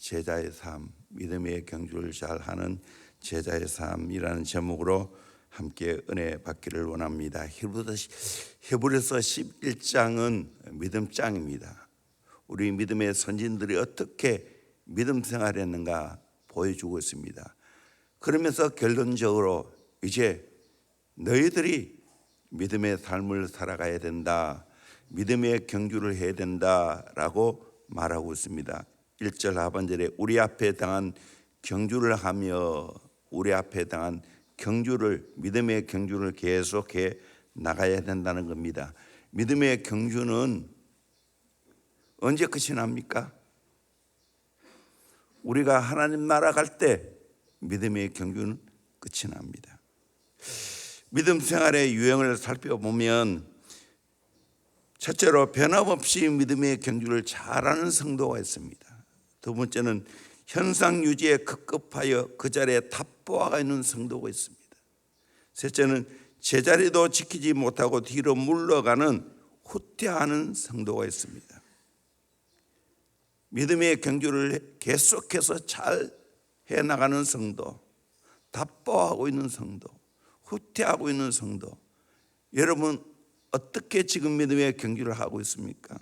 제자의 삶, 믿음의 경주를 잘하는 제자의 삶이라는 제목으로 함께 은혜 받기를 원합니다. 히브리서 11장은 믿음장입니다. 우리 믿음의 선진들이 어떻게 믿음 생활했는가 보여주고 있습니다. 그러면서 결론적으로 이제 너희들이 믿음의 삶을 살아가야 된다, 믿음의 경주를 해야 된다라고 말하고 있습니다. 1절 하반절에 우리 앞에 당한 경주를 하며 우리 앞에 당한 경주를, 믿음의 경주를 계속해 나가야 된다는 겁니다. 믿음의 경주는 언제 끝이 납니까? 우리가 하나님 나라 갈 때 믿음의 경주는 끝이 납니다. 믿음 생활의 유형을 살펴보면 첫째로 변함없이 믿음의 경주를 잘하는 성도가 있습니다. 두 번째는 현상 유지에 급급하여 그 자리에 답보아가 있는 성도가 있습니다. 셋째는 제자리도 지키지 못하고 뒤로 물러가는 후퇴하는 성도가 있습니다. 믿음의 경주를 계속해서 잘 해나가는 성도, 답보하고 있는 성도, 후퇴하고 있는 성도, 여러분 어떻게 지금 믿음의 경주를 하고 있습니까?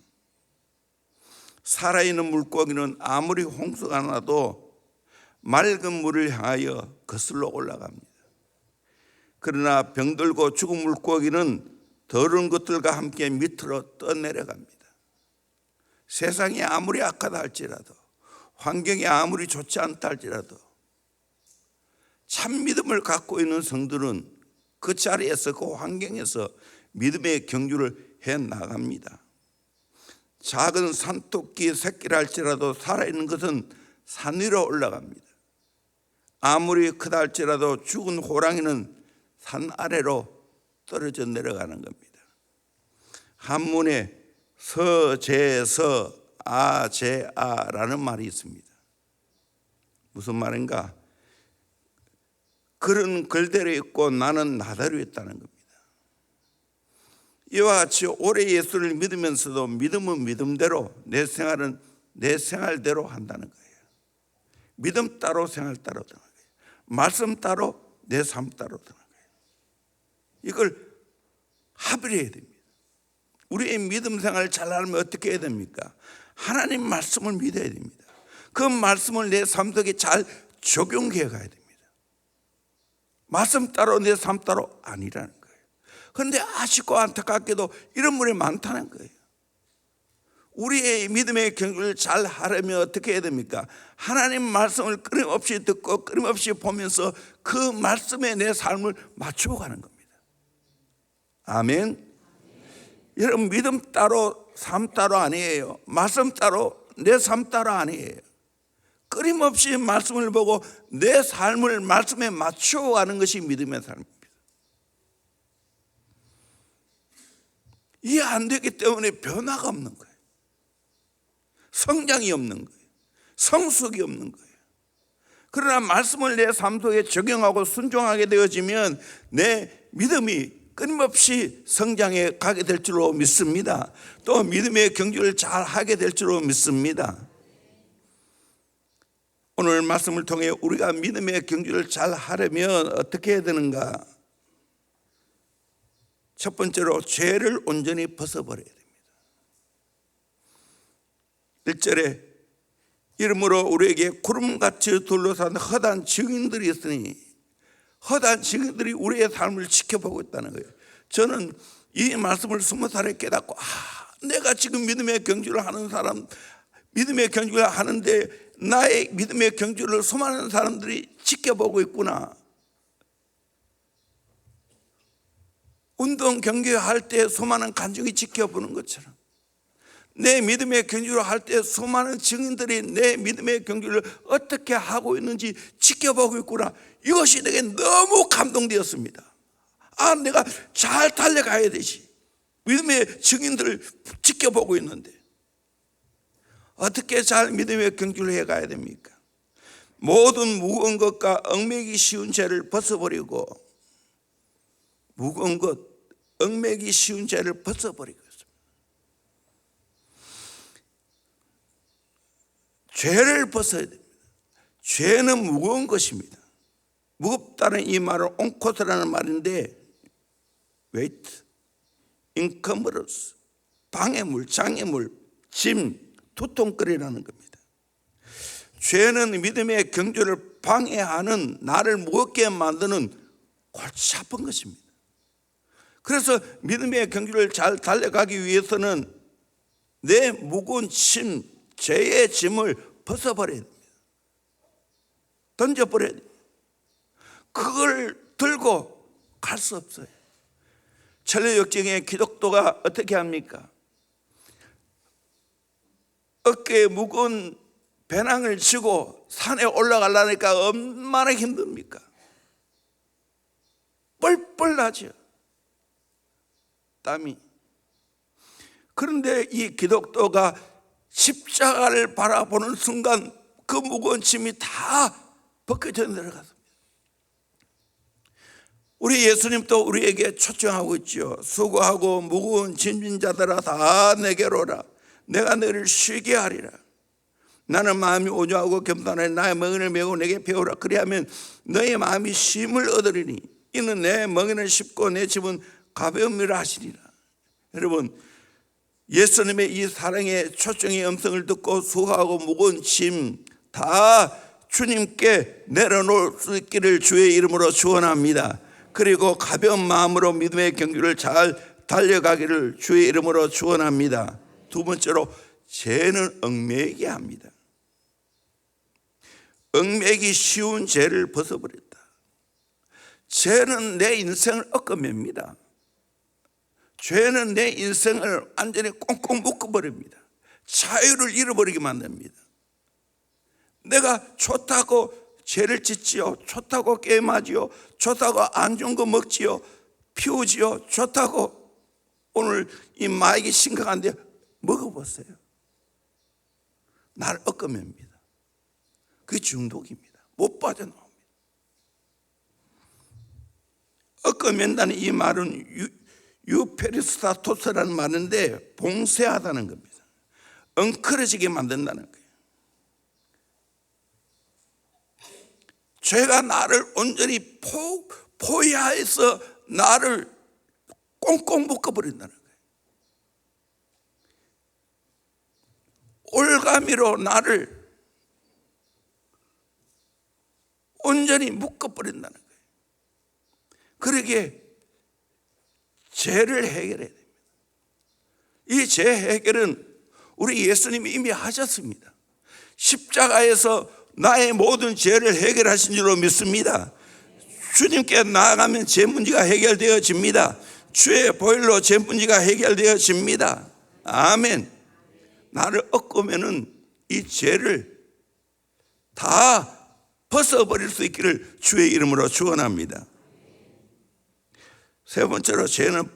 살아있는 물고기는 아무리 홍수가 나도 맑은 물을 향하여 거슬러 올라갑니다. 그러나 병들고 죽은 물고기는 더러운 것들과 함께 밑으로 떠내려갑니다. 세상이 아무리 악하다 할지라도, 환경이 아무리 좋지 않다 할지라도 참 믿음을 갖고 있는 성들은 그 자리에서, 그 환경에서 믿음의 경주를 해 나갑니다. 작은 산토끼 새끼라 할지라도 살아있는 것은 산 위로 올라갑니다. 아무리 크다 할지라도 죽은 호랑이는 산 아래로 떨어져 내려가는 겁니다. 한문에 서제서 아제아라는 말이 있습니다. 무슨 말인가? 글은 글대로 있고 나는 나대로 있다는 겁니다. 이와 같이 오래 예수를 믿으면서도 믿음은 믿음대로, 내 생활은 내 생활대로 한다는 거예요. 믿음 따로 생활 따로 하는 거예요. 말씀 따로 내 삶 따로 하는 거예요. 이걸 합의를 해야 됩니다. 우리의 믿음 생활을 잘하려면 어떻게 해야 됩니까? 하나님 말씀을 믿어야 됩니다. 그 말씀을 내 삶 속에 잘 적용해 가야 됩니다. 말씀 따로 내 삶 따로 아니라는 거예요. 그런데 아쉽고 안타깝게도 이런 분이 많다는 거예요. 우리의 믿음의 경주를 잘 하려면 어떻게 해야 됩니까? 하나님 말씀을 끊임없이 듣고 끊임없이 보면서 그 말씀에 내 삶을 맞추어 가는 겁니다. 아멘. 여러분, 믿음 따로 삶 따로 아니에요. 말씀 따로 내 삶 따로 아니에요. 끊임없이 말씀을 보고 내 삶을 말씀에 맞추어 가는 것이 믿음의 삶입니다. 이해 안 되기 때문에 변화가 없는 거예요. 성장이 없는 거예요. 성숙이 없는 거예요. 그러나 말씀을 내 삶 속에 적용하고 순종하게 되어지면 내 믿음이 끊임없이 성장해 가게 될 줄로 믿습니다. 또 믿음의 경주를 잘 하게 될 줄로 믿습니다. 오늘 말씀을 통해 우리가 믿음의 경주를 잘 하려면 어떻게 해야 되는가? 첫 번째로 죄를 온전히 벗어버려야 됩니다. 1절에 이러므로 우리에게 구름같이 둘러싼 허다한 증인들이 있으니, 허다한 증인들이 우리의 삶을 지켜보고 있다는 거예요. 저는 이 말씀을 20살에 깨닫고, 내가 지금 믿음의 경주를 하는 사람, 믿음의 경주를 하는데 나의 믿음의 경주를 수많은 사람들이 지켜보고 있구나. 운동 경기할 때 수많은 관중이 지켜보는 것처럼 내 믿음의 경주를 할 때 수많은 증인들이 내 믿음의 경주를 어떻게 하고 있는지 지켜보고 있구나. 이것이 내게 너무 감동되었습니다. 내가 잘 달려가야 되지. 믿음의 증인들을 지켜보고 있는데 어떻게 잘 믿음의 경주를 해가야 됩니까? 모든 무거운 것과 얽매기 쉬운 죄를 벗어버리고, 무거운 것, 얽매기 쉬운 죄를 벗어버리고 있습니다. 죄를 벗어야 됩니다. 죄는 무거운 것입니다. 무겁다는 이 말은 온코트라는 말인데 weight, encumbrance, 방해물, 장애물, 짐, 두통거리라는 겁니다. 죄는 믿음의 경주를 방해하는, 나를 무겁게 만드는 골치 아픈 것입니다. 그래서 믿음의 경주를 잘 달려가기 위해서는 내 무거운 짐, 죄의 짐을 벗어버려야 됩니다. 던져버려야 됩니다. 그걸 들고 갈 수 없어요. 천리역정의 기독도가 어떻게 합니까? 어깨에 무거운 배낭을 지고 산에 올라가려니까 얼마나 힘듭니까? 뻘뻘 나죠, 땀이. 그런데 이 기독도가 십자가를 바라보는 순간 그 무거운 짐이 다 벗겨져 내려갔습니다. 우리 예수님도 우리에게 초청하고 있죠. 수고하고 무거운 짐진 자들아 다 내게로 오라. 내가 너희를 쉬게 하리라. 나는 마음이 온유하고 겸손하여 나의 멍에를 메고 내게 배우라. 그리하면 너의 마음이 쉼을 얻으리니 이는 내 멍에는 쉽고 내 짐은 가벼움이라 하시리라. 여러분, 예수님의 이 사랑의 초청의 음성을 듣고 수고하고 무거운 짐 다 주님께 내려놓을 수 있기를 주의 이름으로 축원합니다. 그리고 가벼운 마음으로 믿음의 경주를 잘 달려가기를 주의 이름으로 축원합니다. 두 번째로, 죄는 얽매이게 합니다. 얽매이기 쉬운 죄를 벗어버렸다. 죄는 내 인생을 얽어맵니다. 죄는 내 인생을 완전히 꽁꽁 묶어버립니다. 자유를 잃어버리게 만듭니다. 내가 좋다고 죄를 짓지요, 좋다고 게임하지요, 좋다고 안 좋은 거 먹지요, 피우지요, 좋다고 오늘 이 마약이 심각한데 먹어보세요. 나를 얽어맵니다. 그게 중독입니다. 못 빠져나옵니다. 얽어맨다는 이 말은 유페리스타토스라는 말인데 봉쇄하다는 겁니다. 엉클어지게 만든다는 거예요. 죄가 나를 온전히 포위하여서 나를 꽁꽁 묶어버린다는 거예요. 올가미로 나를 온전히 묶어버린다는 거예요. 그러기에 죄를 해결해야 됩니다. 이 죄 해결은 우리 예수님이 이미 하셨습니다. 십자가에서 나의 모든 죄를 해결하신 줄로 믿습니다. 주님께 나아가면 죄 문제가 해결되어집니다. 주의 보혈로 죄 문제가 해결되어집니다. 아멘. 나를 얽으면은 이 죄를 다 벗어버릴 수 있기를 주의 이름으로 축원합니다. 세 번째로, 죄는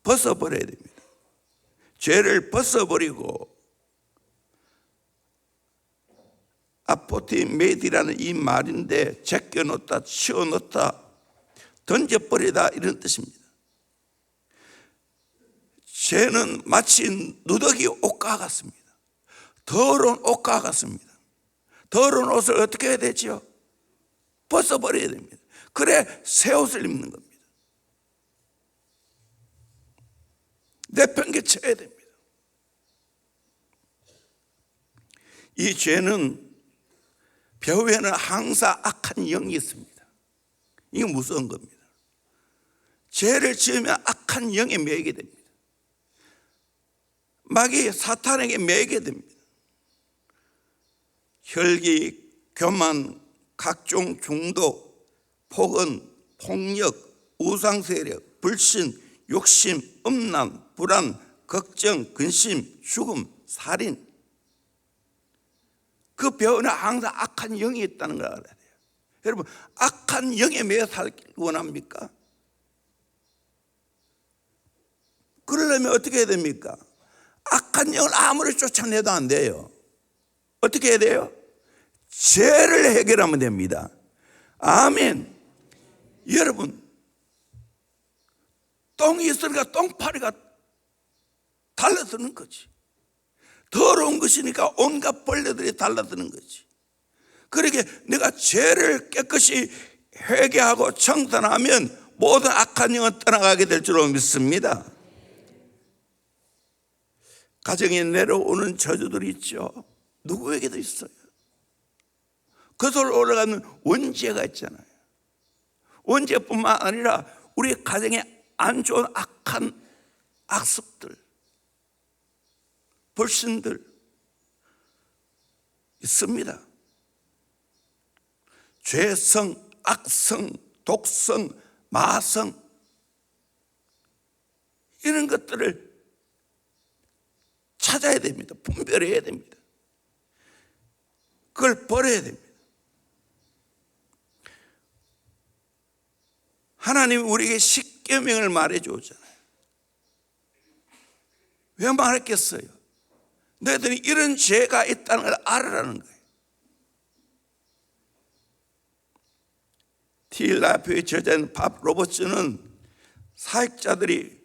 벗어버려야 됩니다. 죄를 벗어버리고 아포티메디라는 이 말인데 제껴놓다, 치워놓다, 던져버리다 이런 뜻입니다. 죄는 마치 누더기 옷과 같습니다. 더러운 옷과 같습니다. 더러운 옷을 어떻게 해야 되죠? 벗어버려야 됩니다. 그래 새 옷을 입는 겁니다. 내팽개쳐야 됩니다. 이 죄는 배후에는 항상 악한 영이 있습니다. 이건 무서운 겁니다. 죄를 지으면 악한 영에 매이게 됩니다. 마귀 사탄에게 매이게 됩니다. 혈기, 교만, 각종 중독, 폭언, 폭력, 우상세력, 불신, 욕심, 음란, 불안, 걱정, 근심, 죽음, 살인. 그 배후에는 항상 악한 영이 있다는 걸 알아야 돼요. 여러분, 악한 영에 매여 살길 원합니까? 그러려면 어떻게 해야 됩니까? 악한 영을 아무리 쫓아내도 안 돼요. 어떻게 해야 돼요? 죄를 해결하면 됩니다. 아멘. 여러분, 똥이 있으니까 똥파리가 달라드는 거지. 더러운 것이니까 온갖 벌레들이 달라드는 거지. 그러게 내가 죄를 깨끗이 회개하고 청산하면 모든 악한 영은 떠나가게 될 줄로 믿습니다. 가정에 내려오는 저주들이 있죠. 누구에게도 있어요. 거슬러 올라가는 원죄가 있잖아요. 원죄뿐만 아니라 우리 가정에 안 좋은 악한 악습들, 불신들 있습니다. 죄성, 악성, 독성, 마성, 이런 것들을 찾아야 됩니다. 분별해야 됩니다. 그걸 버려야 됩니다. 하나님이 우리에게 십계명을 말해주잖아요. 왜 말했겠어요? 너희들이 이런 죄가 있다는 걸 알아라는 거예요. TLIF의 저자인 밥 로버츠는 사역자들이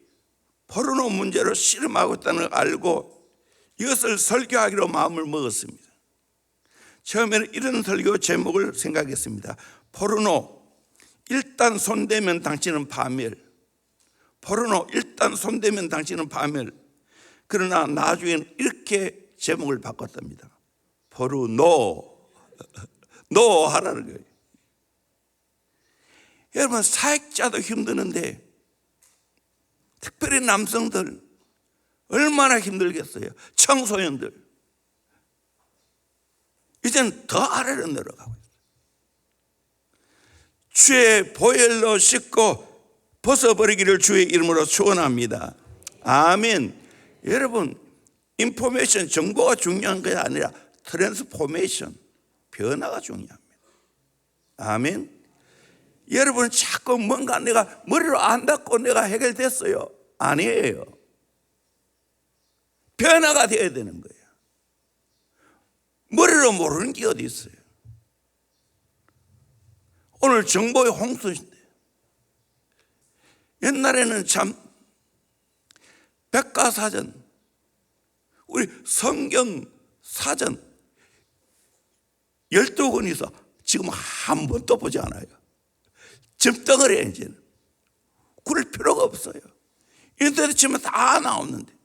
포르노 문제로 씨름하고 있다는 걸 알고 이것을 설교하기로 마음을 먹었습니다. 처음에는 이런 설교 제목을 생각했습니다. 포르노, 일단 손대면 당신은 파멸. 포르노, 일단 손대면 당신은 파멸. 그러나 나중에는 이렇게 제목을 바꿨답니다. 포르노, 노 하라는 거예요. 여러분, 사역자도 힘드는데 특별히 남성들 얼마나 힘들겠어요. 청소년들 이제는 더 아래로 내려가고 있어요. 주의 보혈로 씻고 벗어버리기를 주의 이름으로 축원합니다. 아멘. 여러분, 인포메이션, 정보가 중요한 것이 아니라 트랜스포메이션, 변화가 중요합니다. 아멘. 여러분, 자꾸 뭔가 내가 머리로 안 닿고 내가 해결됐어요. 아니에요. 변화가 되어야 되는 거예요. 머리로 모르는 게 어디 있어요. 오늘 정보의 홍수인데, 옛날에는 참 백과사전, 우리 성경 사전 12권이 있어. 지금 한 번도 보지 않아요. 점덩어리에 이제는 그럴 필요가 없어요. 인터넷 치면 다 나오는데,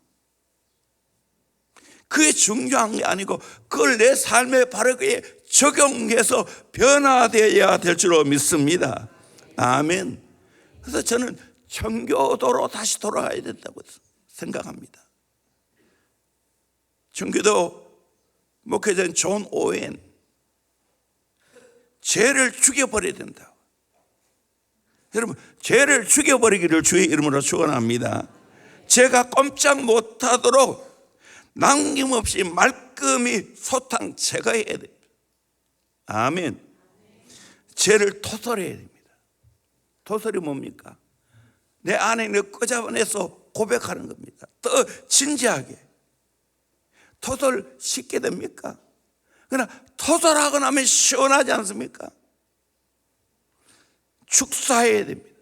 그게 중요한 게 아니고 그걸 내 삶에 바르게 적용해서 변화되어야 될 줄로 믿습니다. 아멘. 그래서 저는 청교도로 다시 돌아가야 된다고 생각합니다. 청교도 목회자인 존 오웬, 죄를 죽여버려야 된다. 여러분, 죄를 죽여버리기를 주의 이름으로 축원합니다. 죄가 꼼짝 못하도록 남김없이 말끔히 소탕 제거해야 됩니다. 아멘. 죄를 토설해야 됩니다. 토설이 뭡니까? 내 안에 있는 거 끄잡아내서 고백하는 겁니다. 더 진지하게. 토설 쉽게 됩니까? 그러나 토설하고 나면 시원하지 않습니까? 축사해야 됩니다.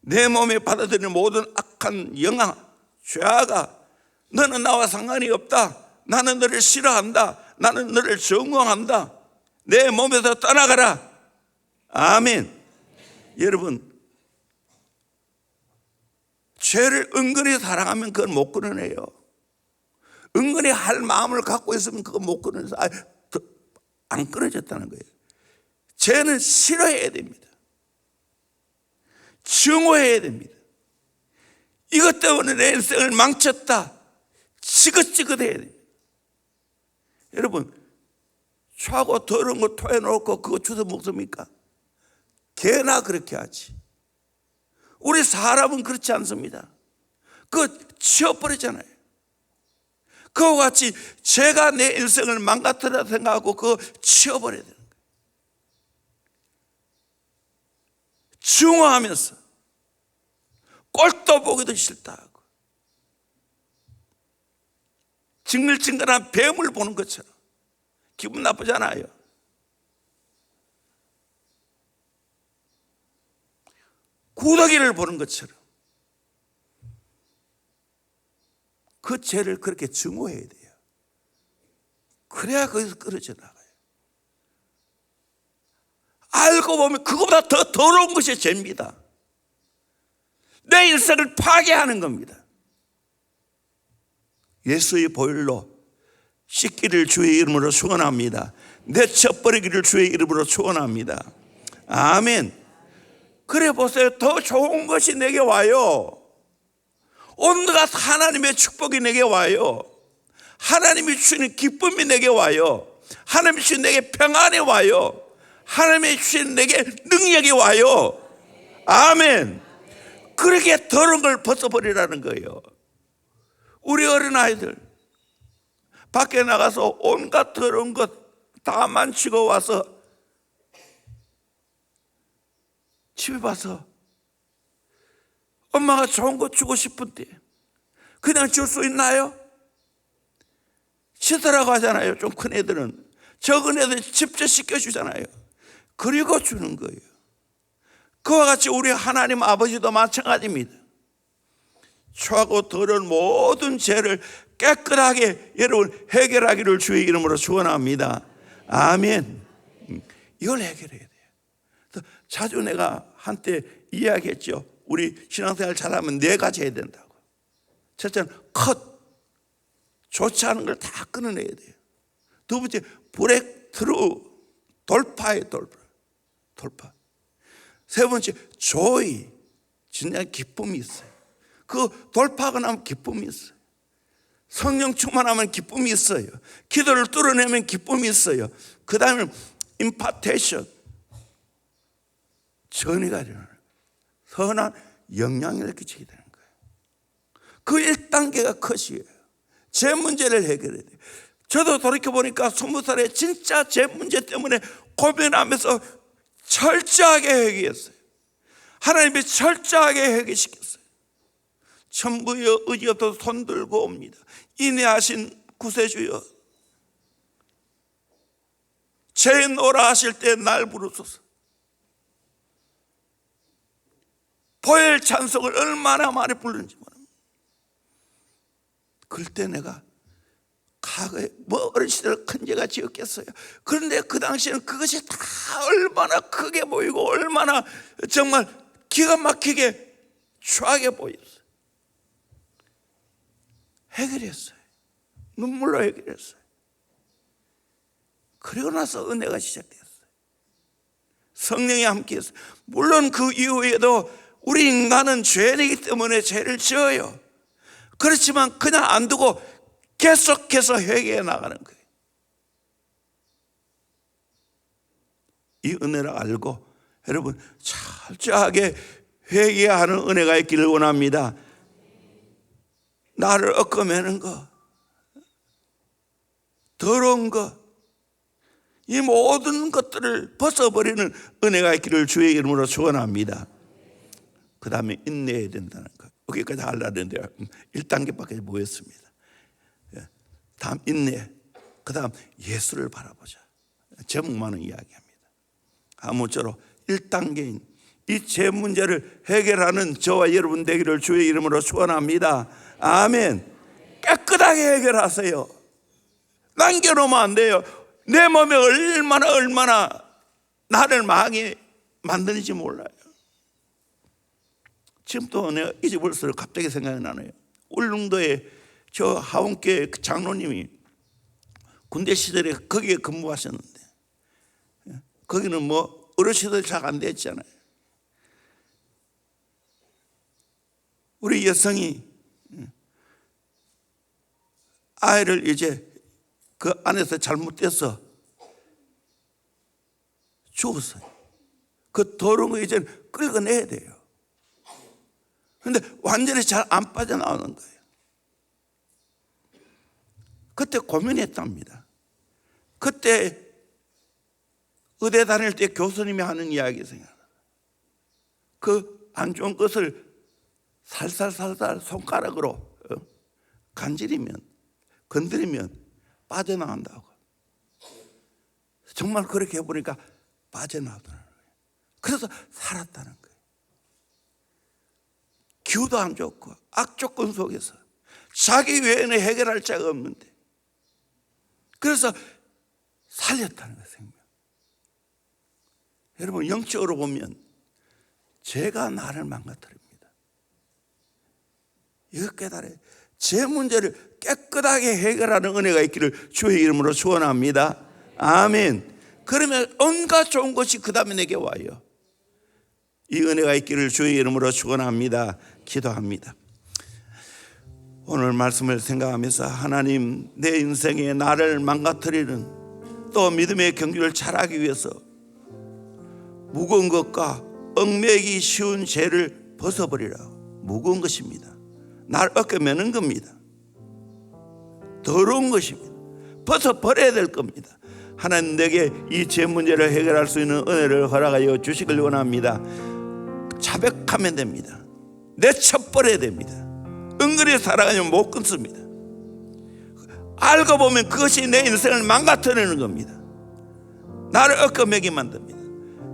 내 몸에 받아들이는 모든 악한 영아, 죄악아, 너는 나와 상관이 없다. 나는 너를 싫어한다. 나는 너를 정죄한다. 내 몸에서 떠나가라. 아멘. 여러분, 죄를 은근히 사랑하면 그건 못 끊어내요. 은근히 할 마음을 갖고 있으면 그거 못 끊어내서 안 끊어졌다는 거예요. 죄는 싫어해야 됩니다. 증오해야 됩니다. 이것 때문에 내 인생을 망쳤다. 지긋지긋해야 됩니다. 여러분, 차고 더러운 거 토해놓고 그거 주워 먹습니까? 개나 그렇게 하지. 우리 사람은 그렇지 않습니다. 그거 치워버리잖아요. 그와 같이 죄가 내 인생을 망가뜨려 생각하고 그거 치워버려야 되는 거예요. 증오하면서 꼴도 보기도 싫다 하고 징글징글한 뱀을 보는 것처럼 기분 나쁘잖아요. 구더기를 보는 것처럼 그 죄를 그렇게 증오해야 돼요. 그래야 거기서 끊어져 나가요. 알고 보면 그거보다 더 더러운 것이 죄입니다. 내 일생을 파괴하는 겁니다. 예수의 보혈로 씻기를 주의 이름으로 축원합니다. 내쳐버리기를 주의 이름으로 축원합니다. 아멘. 그래 보세요. 더 좋은 것이 내게 와요. 온갖 하나님의 축복이 내게 와요. 하나님이 주시는 기쁨이 내게 와요. 하나님이 주시는 내게 평안이 와요. 하나님이 주시는 내게 능력이 와요. 아멘. 그렇게 더러운 걸 벗어버리라는 거예요. 우리 어린아이들 밖에 나가서 온갖 더러운 것 다 만지고 와서 집에 와서 엄마가 좋은 거 주고 싶은데 그냥 줄 수 있나요? 시더라고 하잖아요. 좀 큰 애들은. 적은 애들 직접 시켜주잖아요. 그리고 주는 거예요. 그와 같이 우리 하나님 아버지도 마찬가지입니다. 추하고 더러운 모든 죄를 깨끗하게 여러분 해결하기를 주의 이름으로 축원합니다. 아멘. 이걸 해결해야 돼요. 그래서 자주 내가 한때 이야기했죠. 우리 신앙생활 잘하면 4가지 해야 된다고. 첫째는 컷, 좋지 않은 걸 다 끊어내야 돼요. 두 번째 브레이크 트루, 돌파예요. 돌파. 세 번째 조이, 진짜 기쁨이 있어요. 그 돌파하고 나면 기쁨이 있어요. 성령 충만하면 기쁨이 있어요. 기도를 뚫어내면 기쁨이 있어요. 그 다음에 임파테이션, 전이가 일어나는 거예요. 선한 영향을 끼치게 되는 거예요. 그 1단계가 컷이에요. 제 문제를 해결해야 돼요. 저도 돌이켜보니까 20살에 진짜 제 문제 때문에 고민하면서 철저하게 회개했어요. 하나님이 철저하게 회개시켰어요. 천부여 의지 없어서 손 들고 옵니다. 인내하신 구세주여, 죄인 오라 하실 때 날 부르소서. 보혈 찬송을 얼마나 많이 부르는지 모릅니다. 그럴 때 내가 과거에 뭐 어린 시절 큰 죄가 지었겠어요. 그런데 그 당시에는 그것이 다 얼마나 크게 보이고 얼마나 정말 기가 막히게 추하게 보였어요. 해결했어요. 눈물로 해결했어요. 그리고 나서 은혜가 시작됐어요. 성령이 함께했어요. 물론 그 이후에도 우리 인간은 죄인이기 때문에 죄를 지어요. 그렇지만 그냥 안 두고 계속해서 회개해 나가는 거예요. 이 은혜를 알고 여러분 철저하게 회개하는 은혜가 있기를 원합니다. 나를 얽어매는 거, 더러운 거, 이 모든 것들을 벗어버리는 은혜가 있기를 주의 이름으로 축원합니다. 그 다음에 인내해야 된다는 거. 여기까지 하려는데 1단계밖에 못 했습니다. 다음 인내, 그 다음 예수를 바라보자. 제목만은 이야기합니다. 아무쪼록 1단계인 이 죄 문제를 해결하는 저와 여러분 되기를 주의 이름으로 축원합니다. 아멘. 깨끗하게 해결하세요. 남겨놓으면 안 돼요. 내 몸에 얼마나 나를 망하게 만드는지 몰라요. 지금 또 내가 잊어버렸어요. 갑자기 생각이 나네요. 울릉도에 저 하원교회 장로님이 군대 시절에 거기에 근무하셨는데 거기는 뭐 어르신들 잘 안 됐잖아요. 우리 여성이 아이를 이제 그 안에서 잘못돼서 죽었어요. 그 더러운 거 이제 긁어내야 돼요. 그런데 완전히 잘 안 빠져나오는 거예요. 그때 고민했답니다. 그때 의대 다닐 때 교수님이 하는 이야기 생각나요. 그 안 좋은 것을 살살 손가락으로 간지리면, 건드리면 빠져나간다고. 정말 그렇게 해보니까 빠져나오더라고요. 그래서 살았다는 거예요. 기후도 안 좋고 악조건 속에서 자기 외에는 해결할 자가 없는데, 그래서 살렸다는 거예요. 생명. 여러분, 영적으로 보면 죄가 나를 망가뜨립니다. 이거 깨달아요. 제 문제를 깨끗하게 해결하는 은혜가 있기를 주의 이름으로 축원합니다. 아멘. 그러면 온갖 좋은 것이 그 다음에 내게 와요. 이 은혜가 있기를 주의 이름으로 축원합니다. 기도합니다. 오늘 말씀을 생각하면서 하나님, 내 인생에 나를 망가뜨리는 또 믿음의 경주를 잘하기 위해서 무거운 것과 얽매이기 쉬운 죄를 벗어버리라고. 무거운 것입니다. 날 어깨매는 겁니다. 더러운 것입니다. 벗어버려야 될 겁니다. 하나님, 내게 이 죄 문제를 해결할 수 있는 은혜를 허락하여 주시길 원합니다. 자백하면 됩니다. 내쳐버려야 됩니다. 은근히 살아가면 못 끊습니다. 알고 보면 그것이 내 인생을 망가뜨리는 겁니다. 나를 얽어매게 만듭니다.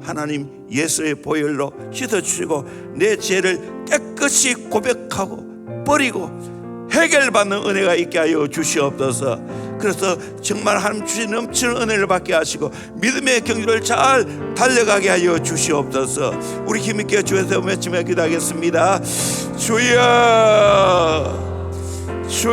하나님, 예수의 보혈로 씻어주시고 내 죄를 깨끗이 고백하고 버리고 해결받는 은혜가 있게 하여 주시옵소서. 그래서 정말 하나님 주신 넘치는 은혜를 받게 하시고 믿음의 경주를 잘 달려가게 하여 주시옵소서. 우리 힘있게 주에서 외치며 기도하겠습니다. 주여,